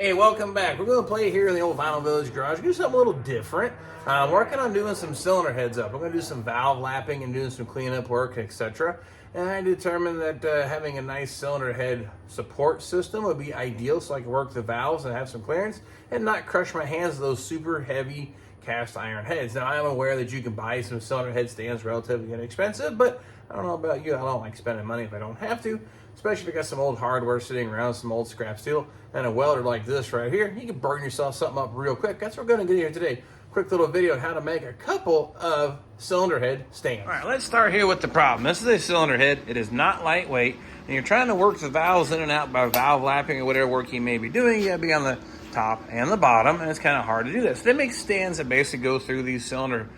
Hey, welcome back. We're going to play here in the old Vinyl Village garage. Do something a little different. I'm working on doing some cylinder heads up. I'm going to do some valve lapping and doing some cleanup work, etc. And I determined that having a nice cylinder head support system would be ideal so I can work the valves and have some clearance and not crush my hands with those super heavy cast iron heads. Now, I am aware that you can buy some cylinder head stands relatively inexpensive, but I don't know about you. I don't like spending money if I don't have to, especially if you got some old hardware sitting around, some old scrap steel, and a welder like this right here. You can burn yourself something up real quick. That's what we're going to get here today. Quick little video on how to make a couple of cylinder head stands. All right, let's start here with the problem. This is a cylinder head. It is not lightweight, and you're trying to work the valves in and out by valve lapping or whatever work you may be doing. You got to be on the top and the bottom, and it's kind of hard to do that. So they make stands that basically go through these cylinder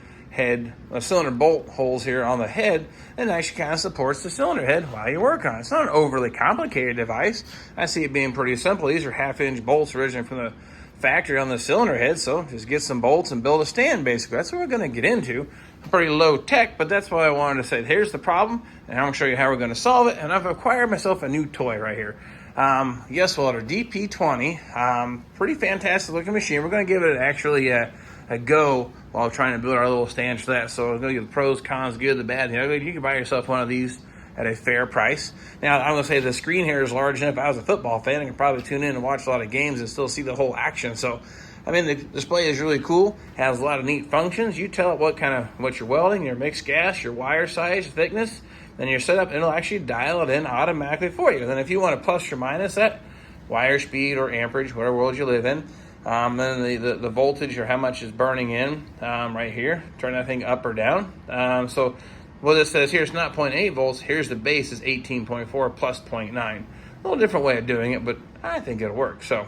bolt holes here on the head, and actually kind of supports the cylinder head while you work on it. It's not an overly complicated device. I see it being pretty simple. These are 1/2-inch bolts originally from the factory on the cylinder head, so just get some bolts and build a stand. Basically, that's what we're going to get into. Pretty low tech, but that's what I wanted to say. Here's the problem, and I'm going to show you how we're going to solve it. And I've acquired myself a new toy right here. Yes, Welder DP200. Pretty fantastic looking machine. We're going to give it actually a go while trying to build our little stand for that. So we're going to give the pros, cons, good, the bad. You can buy yourself one of these at a fair price. Now, I'm going to say the screen here is large enough. If I was a football fan, I could probably tune in and watch a lot of games and still see the whole action. So, I mean, the display is really cool. Has a lot of neat functions. You tell it what you're welding, your mixed gas, your wire size, thickness, then your setup, and it'll actually dial it in automatically for you. And then if you want to plus or minus that, wire speed or amperage, whatever world you live in, then the voltage or how much is burning in right here, turn that thing up or down. So what it says here, it's not 0.8 volts. Here's the base is 18.4 plus 0.9. A little different way of doing it, but I think it'll work. So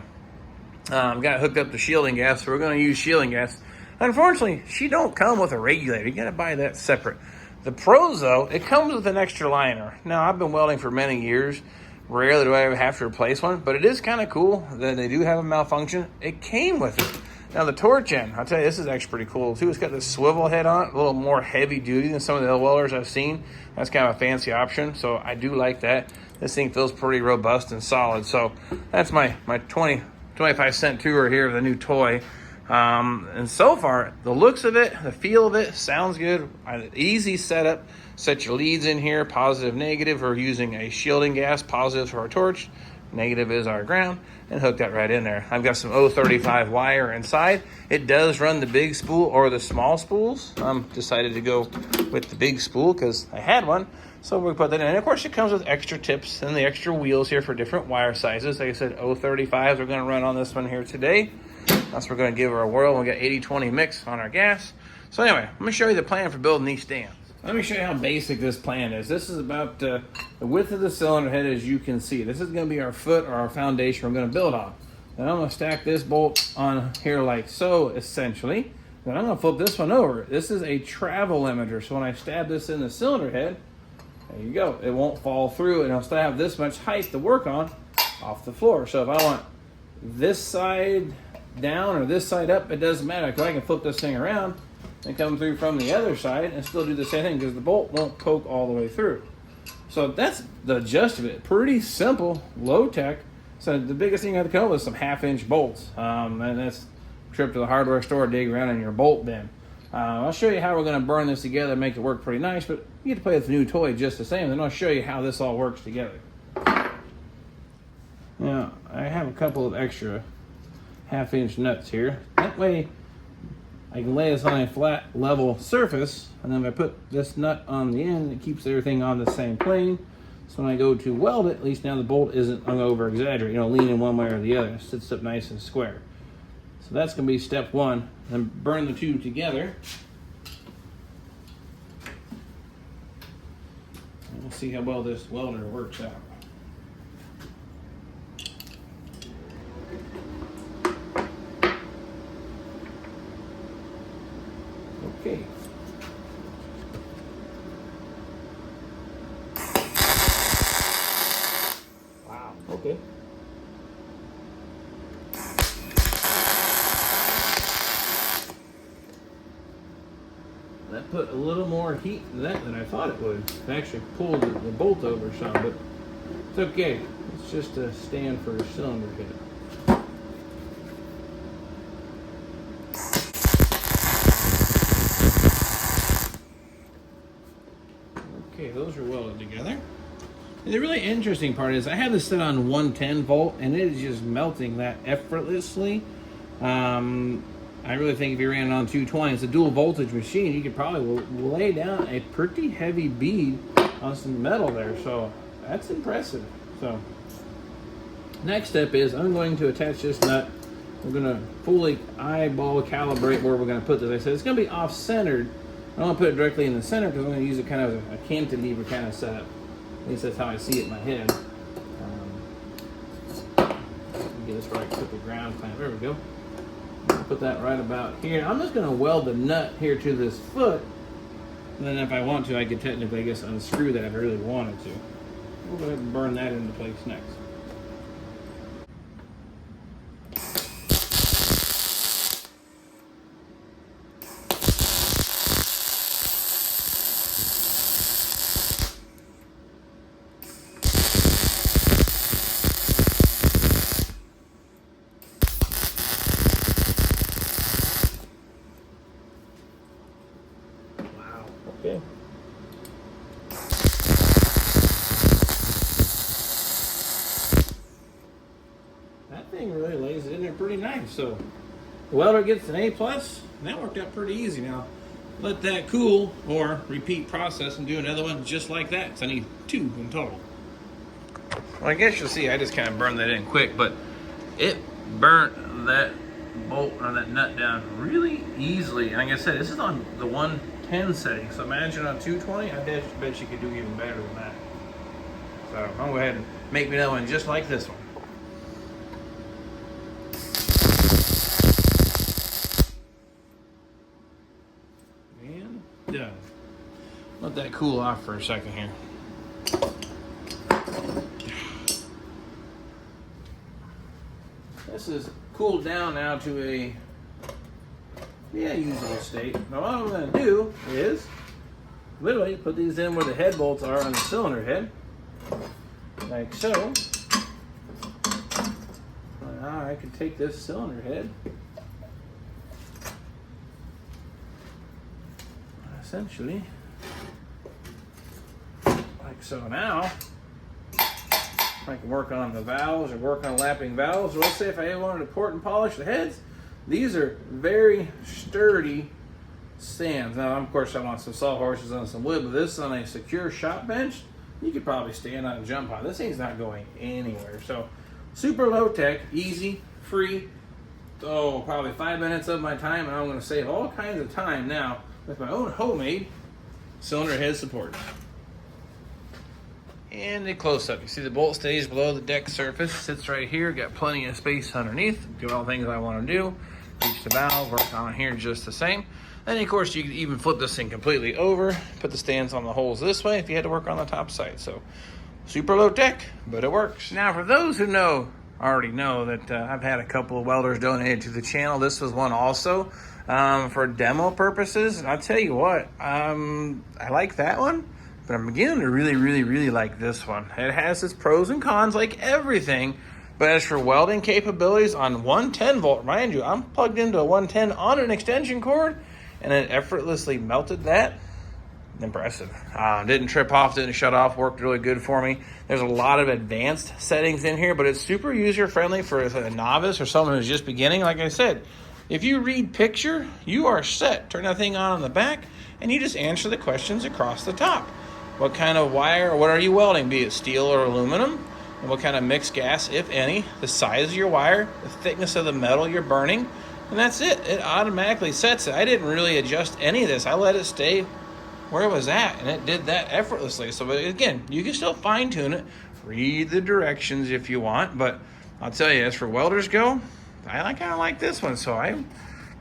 got it hooked up to shielding gas, so we're going to use shielding gas. Unfortunately, she don't come with a regulator. You got to buy that separate. The pros, though, it comes with an extra liner. Now, I've been welding for many years. Rarely do I ever have to replace one, but it is kind of cool that they do have a malfunction. It came with it. Now, the torch end, I'll tell you, this is actually pretty cool, too. It's got this swivel head on it, a little more heavy duty than some of the other welders I've seen. That's kind of a fancy option, so I do like that. This thing feels pretty robust and solid. So that's my 25-cent tour here of the new toy. And so far, the looks of it, the feel of it, sounds good. Easy setup. Set your leads in here, positive, negative. We're using a shielding gas, positive for our torch, negative is our ground, and hook that right in there. I've got some 035 wire inside. It does run the big spool or the small spools. Decided to go with the big spool because I had one. So we put that in. And of course, it comes with extra tips and the extra wheels here for different wire sizes. Like I said, 035s we're going to run on this one here today. That's what we're going to give her a whirl. We'll get 80-20 mix on our gas. So anyway, let me show you the plan for building these stands. Let me show you how basic this plan is. This is about the width of the cylinder head, as you can see. This is going to be our foot or our foundation we're going to build on. Then I'm going to stack this bolt on here like so, essentially. Then I'm going to flip this one over. This is a travel limiter. So when I stab this in the cylinder head, there you go. It won't fall through, and I'll still have this much height to work on off the floor. So if I want this side down or this side up, it doesn't matter, because I can flip this thing around and come through from the other side and still do the same thing because the bolt won't poke all the way through. So that's the gist of it. Pretty simple, low tech. So the biggest thing you have to come up with is some 1/2-inch bolts. And that's a trip to the hardware store, dig around in your bolt bin. I'll show you how we're going to burn this together and make it work pretty nice, but you get to play with the new toy just the same. Then I'll show you how this all works together. Now, I have a couple of extra 1/2-inch nuts here. That way I can lay this on a flat level surface, and then if I put this nut on the end, it keeps everything on the same plane. So when I go to weld it, at least now the bolt isn't over exaggerated, leaning one way or the other. It sits up nice and square. So that's going to be step one. Then burn the two together. And we'll see how well this welder works out. Okay. Wow. Okay. That put a little more heat to that than I thought it would. It actually pulled the bolt over some, but it's okay. It's just a stand for a cylinder head. those are welded together. And the really interesting part is I have this set on 110 volt and it is just melting that effortlessly. I really think if you ran it on 220, it's a dual voltage machine, you could probably lay down a pretty heavy bead on some metal there. So that's impressive. So next step is I'm going to attach this nut. We're going to fully eyeball calibrate where we're going to put this. I said it's going to be off-centered. I don't want to put it directly in the center because I'm going to use it kind of a cantilever kind of setup. At least that's how I see it in my head. Get this where I can put the ground clamp. There we go. Put that right about here. I'm just going to weld the nut here to this foot. And then if I want to, I could technically, I guess, unscrew that if I really wanted to. We'll go ahead and burn that into place next. Okay. That thing really lays it in there pretty nice. So the welder gets an A+, and that worked out pretty easy. Now let that cool or repeat process and do another one just like that. So I need 2 in total. Well, I guess you'll see I just kind of burned that in quick, but it burnt that bolt or that nut down really easily. And like I said, this is on the 110 setting, so imagine on 220, I bet you could do even better than that. So I'm gonna go ahead and make me another one just like this one. And done. Let that cool off for a second here. This is cooled down now to a usable state. Now what I'm going to do is literally put these in where the head bolts are on the cylinder head, like so. Now I can take this cylinder head, essentially, like so. Now I can work on the valves or work on lapping valves. Or let's say if I wanted to port and polish the heads, these are very sturdy stands. Now, of course, I want some sawhorses on some wood, but this is on a secure shop bench. You could probably stand on and jump on. This thing's not going anywhere. So super low tech, easy, free. Oh, probably 5 minutes of my time, and I'm going to save all kinds of time now with my own homemade cylinder head support. And a close-up. You see the bolt stays below the deck surface, sits right here, got plenty of space underneath, do all the things I want to do, reach the valve, work on here just the same. Then of course you could even flip this thing completely over, put the stands on the holes this way if you had to work on the top side. So super low tech, but it works. Now for those who already know that I've had a couple of welders donated to the channel. This was one also for demo purposes. And I'll tell you what, I like that one. But I'm beginning to really like this one. It has its pros and cons like everything. But as for welding capabilities on 110 volt, mind you, I'm plugged into a 110 on an extension cord and it effortlessly melted that. Impressive. Didn't trip off, didn't shut off, worked really good for me. There's a lot of advanced settings in here, but it's super user friendly for a novice or someone who's just beginning. Like I said, if you read picture, you are set. Turn that thing on the back and you just answer the questions across the top. What kind of wire or what are you welding, be it steel or aluminum? And what kind of mixed gas, if any, the size of your wire, the thickness of the metal you're burning, and that's it. It automatically sets it. I didn't really adjust any of this. I let it stay where it was at, and it did that effortlessly. So again, you can still fine tune it, read the directions if you want, but I'll tell you, as for welders go, I kind of like this one. So I'm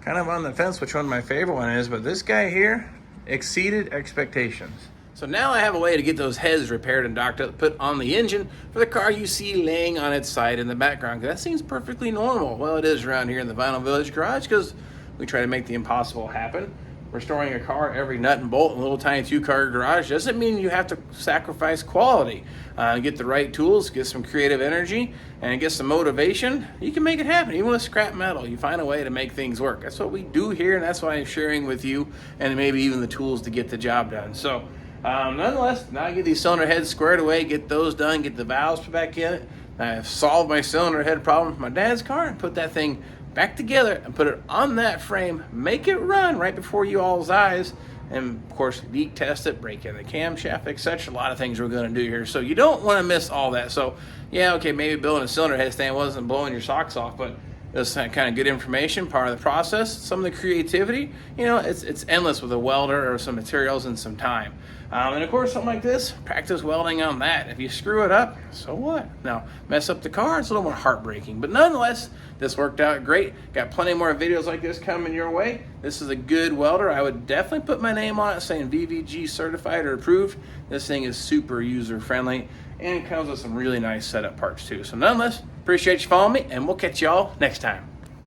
kind of on the fence which one my favorite one is, but this guy here exceeded expectations. So now I have a way to get those heads repaired and docked up, put on the engine for the car you see laying on its side in the background. That seems perfectly normal. Well, it is around here in the Vinyl Village garage because we try to make the impossible happen. Restoring a car every nut and bolt in a little tiny 2-car garage doesn't mean you have to sacrifice quality. Get the right tools, get some creative energy, and get some motivation. You can make it happen. Even with scrap metal, you find a way to make things work. That's what we do here, and that's why I'm sharing with you, and maybe even the tools to get the job done. So Nonetheless, now I get these cylinder heads squared away, get those done, get the valves put back in. I've solved my cylinder head problem with my dad's car and put that thing back together and put it on that frame, make it run right before you all's eyes, and of course leak test it, break in the camshaft, etc. A lot of things we're going to do here, so you don't want to miss all that. So yeah, okay, maybe building a cylinder head stand wasn't blowing your socks off, but this kind of good information, part of the process. Some of the creativity, you know, it's endless with a welder or some materials and some time. And of course, something like this, practice welding on that. If you screw it up, so what? Now, mess up the car, it's a little more heartbreaking. But nonetheless, this worked out great. Got plenty more videos like this coming your way. This is a good welder. I would definitely put my name on it saying VVG certified or approved. This thing is super user friendly and it comes with some really nice setup parts too. So nonetheless, appreciate you following me, and we'll catch y'all next time.